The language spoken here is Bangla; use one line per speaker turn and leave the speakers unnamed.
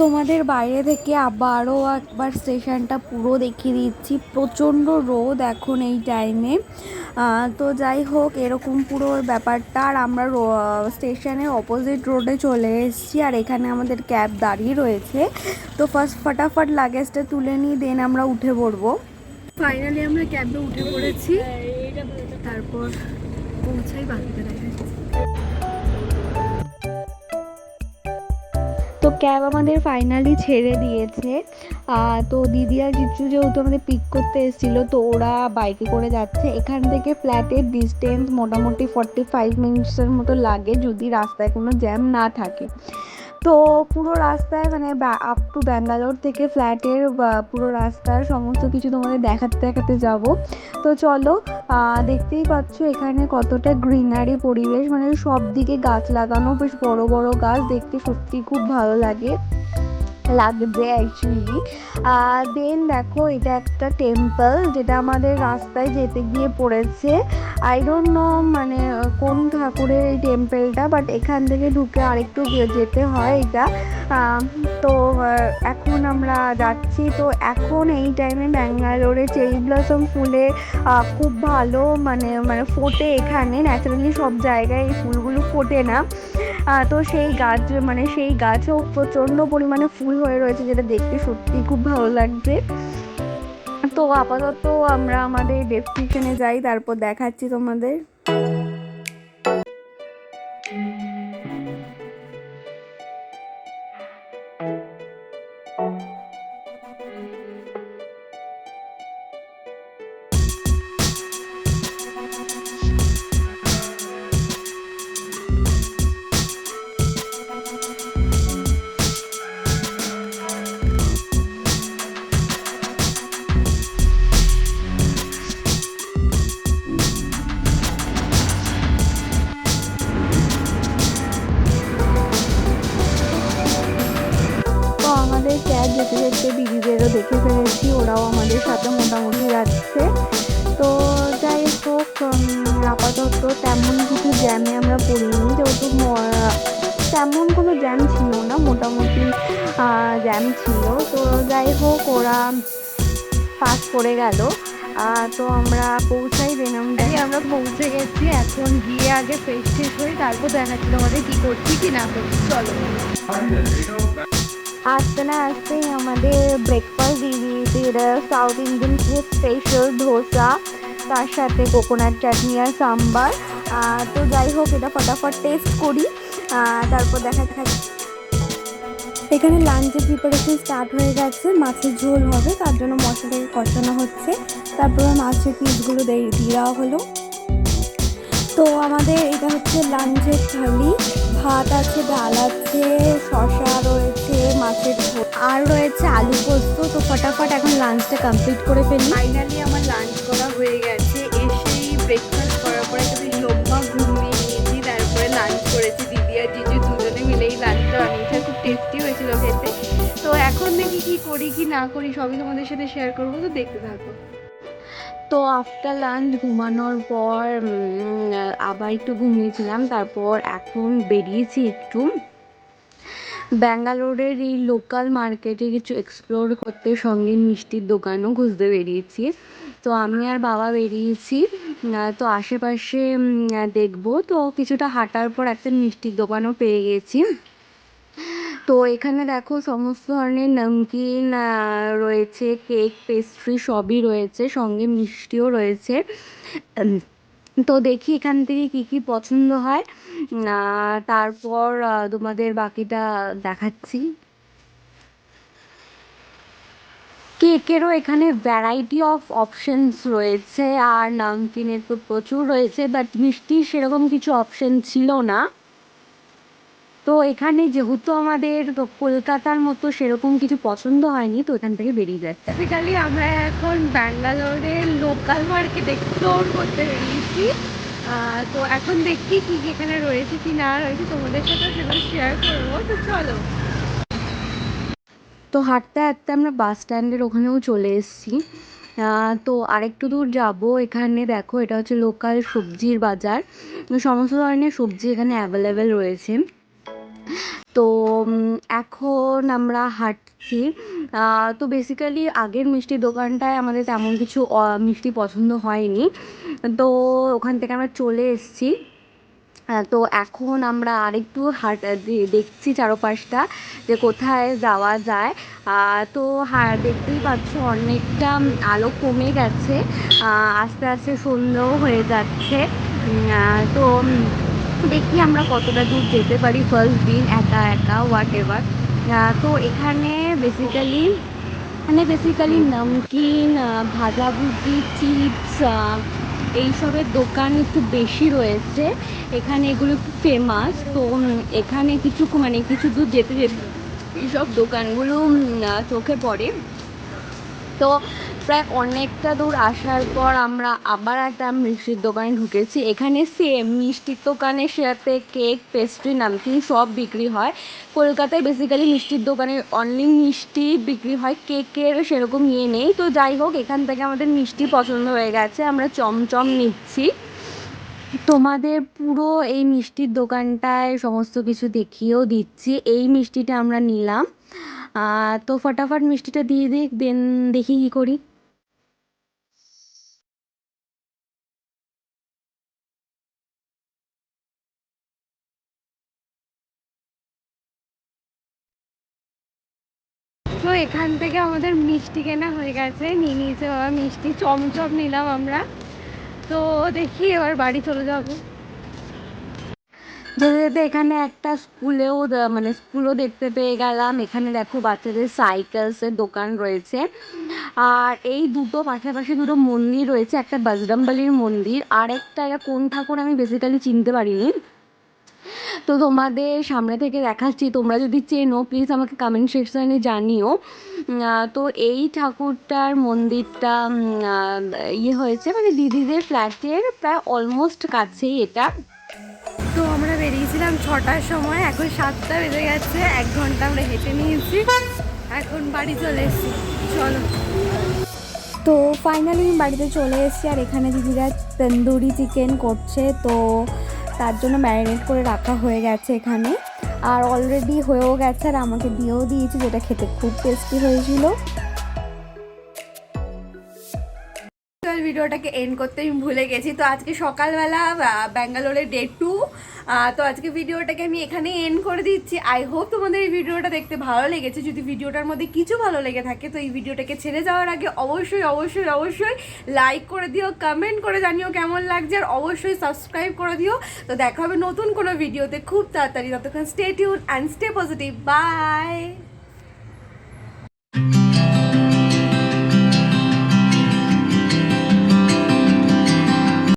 তোমাদের বাইরে থেকে আবারও একবার স্টেশনটা পুরো দেখিয়ে দিচ্ছি। প্রচণ্ড রোদ এখন এই টাইমে। তো যাই হোক, এরকম পুরো ব্যাপারটা। আর আমরা স্টেশনের অপোজিট রোডে চলে এসেছি, আর এখানে আমাদের ক্যাব দাঁড়িয়ে রয়েছে। তো ফার্স্ট ফটাফট লাগেজটা তুলে নিই, দেন আমরা উঠে পড়বো। ফাইনালি আমরা ক্যাবে উঠে পড়েছি, তারপর পৌঁছাই বাকিটা দেখা যাচ্ছে। তো ক্যাব আমাদের ফাইনালি ছেড়ে দিয়েছে। তো দিদি আর জিজু যেহেতু আমাদের পিক করতে এসেছিলো, তো ওরা বাইকে করে যাচ্ছে। এখান থেকে ফ্ল্যাটের ডিস্টেন্স মোটামুটি 45 মিনিটসের মতো লাগে, যদি রাস্তায় কোনো জ্যাম না থাকে। তো পুরো রাস্তায় মানে আপ টু ব্যাঙ্গালোর থেকে ফ্ল্যাটের পুরো রাস্তার সমস্ত কিছু তোমাদের দেখাতে দেখাতে যাব। তো চলো, দেখতেই পাচ্ছ এখানে কতটা গ্রিনারি পরিবেশ, মানে সব দিকে গাছ লাগানো, বেশ বড় বড় গাছ, দেখতে সত্যি খুব ভালো লাগছে অ্যাকচুয়ালি। দেন দেখো, এটা একটা টেম্পল যেটা আমাদের রাস্তায় যেতে গিয়ে পড়েছে। আই ডোন্ট নো মানে কোন ঠাকুরের এই টেম্পলটা, বাট এখান থেকে ঢুকে আরেকটু যেতে হয় এটা। তো এখন আমরা যাচ্ছি। তো এখন এই টাইমে ব্যাঙ্গালোরে চেরি ব্লসম ফুলে খুব ভালো মানে ফোটে। এখানে ন্যাচারালি সব জায়গায় এই ফুলগুলো ফোটে না। তো সেই গাছও প্রচণ্ড পরিমাণে ফুল হয়ে রয়েছে, যেটা দেখতে সত্যি খুব ভালো লাগছে। তো আপাতত আমরা আমাদের ডেস্টিনেশনে যাই, তারপর দেখাচ্ছি তোমাদের। আমাদের ক্যাব যেতে যেতে দিদিদেরও দেখে ফেলেছি, ওরাও আমাদের সাথে মোটামুটি যাচ্ছে। তো যাই হোক, আপাতত তেমন কিছু জ্যামে আমরা পড়িনি, যেহেতু তেমন কোনো জ্যাম ছিল না, মোটামুটি জ্যাম ছিল। তো যাই হোক, ওরা পাস করে গেল। তো আমরা পৌঁছাই দিলাম, আমরা পৌঁছে গেছি। এখন গিয়ে আগে ফ্রেশ ট্রেশ হই, তারপর দেখাচ্ছি তোমাদের কী করছি কি না করছি। চলো। আসতে না আসতেই আমাদের ব্রেকফাস্ট দিয়ে দিয়েছে। এটা সাউথ ইন্ডিয়ান স্পেশাল ধোসা, তার সাথে কোকোনাট চাটনি আর সাম্বার। তো যাই হোক, এটা ফটাফট টেস্ট করি, তারপর দেখা। এখানে লাঞ্চের প্রিপারেশন স্টার্ট হয়ে গেছে। মাছের ঝোল হবে, তার জন্য মশলাটাকে কষানো হচ্ছে, তারপরে মাছের পিসগুলো দিয়ে দেওয়া হলো। তো আমাদের এটা হচ্ছে লাঞ্চের থালি। ভাত আছে, ডাল আছে, শসা রয়েছে, মাছের ঝোল, আর রয়েছে আলু পোস্ত। তো ফটাফট এখন লাঞ্চটা কমপ্লিট করে ফেলি। ফাইনালি আমার লাঞ্চ করা হয়ে গেছে। এসেই ব্রেকফাস্ট করার পরে একটু লম্বা ঘুমিয়ে নিয়েছি, তারপরে লাঞ্চ করেছি। দিদি আর জিজু দুজনে মিলেই লাঞ্চটা বানিয়েছে, খুব টেস্টি হয়েছিল খেতে। তো এখন দেখি কি করি কি না করি, সবই তোমাদের সাথে শেয়ার করবো, তো দেখতে থাকো। তো আফটার লাঞ্চ ঘুমানোর পর আবার একটু ঘুমিয়েছিলাম, তারপর এখন বেরিয়েছি একটু ব্যাঙ্গালোরের এই লোকাল মার্কেটে কিছু এক্সপ্লোর করতে, সঙ্গে মিষ্টির দোকানও খুঁজতে বেরিয়েছি। তো আমি আর বাবা বেরিয়েছি। তো আশেপাশে দেখবো। তো কিছুটা হাঁটার পর একটা মিষ্টির দোকানও পেয়ে গেছি। তো এখানে দেখো সমস্ত ধরনের নমকিন রয়েছে, কেক পেস্ট্রি সবই রয়েছে, সঙ্গে মিষ্টিও রয়েছে। তো দেখি এখান থেকে কী কী পছন্দ হয়, তারপর তোমাদের বাকিটা দেখাচ্ছি। কেকেরও এখানে ভ্যারাইটি অফ অপশানস রয়েছে, আর নমকিনের তো প্রচুর রয়েছে, বাট মিষ্টির সেরকম কিছু অপশান ছিল না। তো এখানে যেহেতু আমাদের কলকাতার মতো সেরকম কিছু পছন্দ হয়নি, তো এখান থেকে বেরিয়ে যাচ্ছে। বেসিক্যালি আমরা এখন ব্যাঙ্গালোরের লোকাল মার্কেট এক্সপ্লোর করতে বেরিয়েছি। তো এখন দেখি কি এখানে রয়েছে কি না রয়েছে, তোমাদের সাথে সেগুলো শেয়ার করবো। তো চলো। তো হাঁটতে হাঁটতে আমরা বাস স্ট্যান্ডের ওখানেও চলে এসেছি। তো আরেকটু দূর যাব। এখানে দেখো, এটা হচ্ছে লোকাল সবজির বাজার, সমস্ত ধরনের সবজি এখানে অ্যাভেলেবেল রয়েছে। তো এখন আমরা হাঁটছি। তো বেসিক্যালি আগের মিষ্টির দোকানটায় আমাদের তেমন কিছু মিষ্টি পছন্দ হয়নি, তো ওখান থেকে আমরা চলে এসেছি। তো এখন আমরা আরেকটু দেখছি চারপাশটা যে কোথায় যাওয়া যায়। তো দেখতেই পাচ্ছ অনেকটা আলো কমে গেছে, আস্তে আস্তে সন্ধ্যাও হয়ে যাচ্ছে। তো দেখি আমরা কতটা দূর যেতে পারি ফার্স্ট দিন একা একা হোয়াট এভার। তো এখানে বেসিক্যালি নমকিন, ভাজাভুজি, চিপস এইসবের দোকান একটু বেশি রয়েছে এখানে, এগুলো একটু ফেমাস। তো এখানে কিছু দূর যেতে যেতে এইসব দোকানগুলো চোখে পড়ে। তো প্রায় অনেকটা দূর আসার পর আমরা আবার একটা মিষ্টির দোকানে ঢুকেছি। এখানে সেম মিষ্টির দোকানের সাথে কেক, পেস্ট্রি, নামকিন সব বিক্রি হয়। কলকাতায় বেসিক্যালি মিষ্টির দোকানে অনলি মিষ্টি বিক্রি হয়, কেকের সেরকম ইয়ে নেই। তো যাই হোক, এখান থেকে আমাদের মিষ্টি পছন্দ হয়ে গেছে, আমরা চমচম নিচ্ছি। তোমাদের পুরো এই মিষ্টির দোকানটায় সমস্ত কিছু দেখিয়েও দিচ্ছি। এই মিষ্টিটা আমরা নিলাম। তো ফটাফট মিষ্টিটা দিয়ে দিই, দেন দেখি কী করি। তো এখান থেকে আমাদের মিষ্টি কেনা হয়ে গেছে, নিয়ে নিয়েছে বাবা মিষ্টি, চমচম নিলাম আমরা। তো দেখি এবার বাড়ি চলে যাবো। যেতে যেতে এখানে একটা স্কুলও দেখতে পেয়ে গেলাম। এখানে দেখো বাচ্চাদের সাইকেলসের দোকান রয়েছে, আর এই দুটো পাশাপাশি দুটো মন্দির রয়েছে, একটা বজরংবলির মন্দির, আর একটা কোন ঠাকুর আমি বেসিক্যালি চিনতে পারিনি। তো তোমাদের সামনে থেকে দেখাচ্ছি, তোমরা যদি চেনো প্লিজ আমাকে কমেন্ট সেকশানে জানিও। তো এই ঠাকুরটার মন্দিরটা ইয়ে হয়েছে মানে দিদিদের ফ্ল্যাটের প্রায় অলমোস্ট কাছেই এটা। তো আমরা বেরিয়েছিলাম 6টার সময়, এখন 7টা বেজে গেছে, 1 ঘন্টা আমরা হেঁটে নিয়েছি, এখন বাড়ি চলে এসেছি। চলো। তো ফাইনালি বাড়িতে চলে এসেছি, আর এখানে দিদিরা তন্দুরি চিকেন করছে, তো তার জন্য ম্যারিনেট করে রাখা হয়ে গেছে এখানে, আর অলরেডি হয়েও গেছে, আর আমাকে দিয়েও দিয়েছি, যেটা খেতে খুব টেস্টি হয়েছিল। ভিডিওটাকে এন্ড করতে আমি ভুলে গেছি। তো আজকে সকালবেলা ব্যাঙ্গালোরের ডে 2। তো আজকে ভিডিওটাকে আমি এখানে এন্ড করে দিচ্ছি। আই হোপ তোমাদের এই ভিডিওটা দেখতে ভালো লেগেছে। যদি ভিডিওটার মধ্যে কিছু ভালো লেগে থাকে তো এই ভিডিওটাকে ছেড়ে যাওয়ার আগে অবশ্যই অবশ্যই অবশ্যই লাইক করে দিও, কমেন্ট করে জানিও কেমন লাগছে, আর অবশ্যই সাবস্ক্রাইব করে দিও। তো দেখা হবে নতুন কোনো ভিডিওতে খুব তাড়াতাড়ি। ততক্ষণ stay tune and stay positive. By.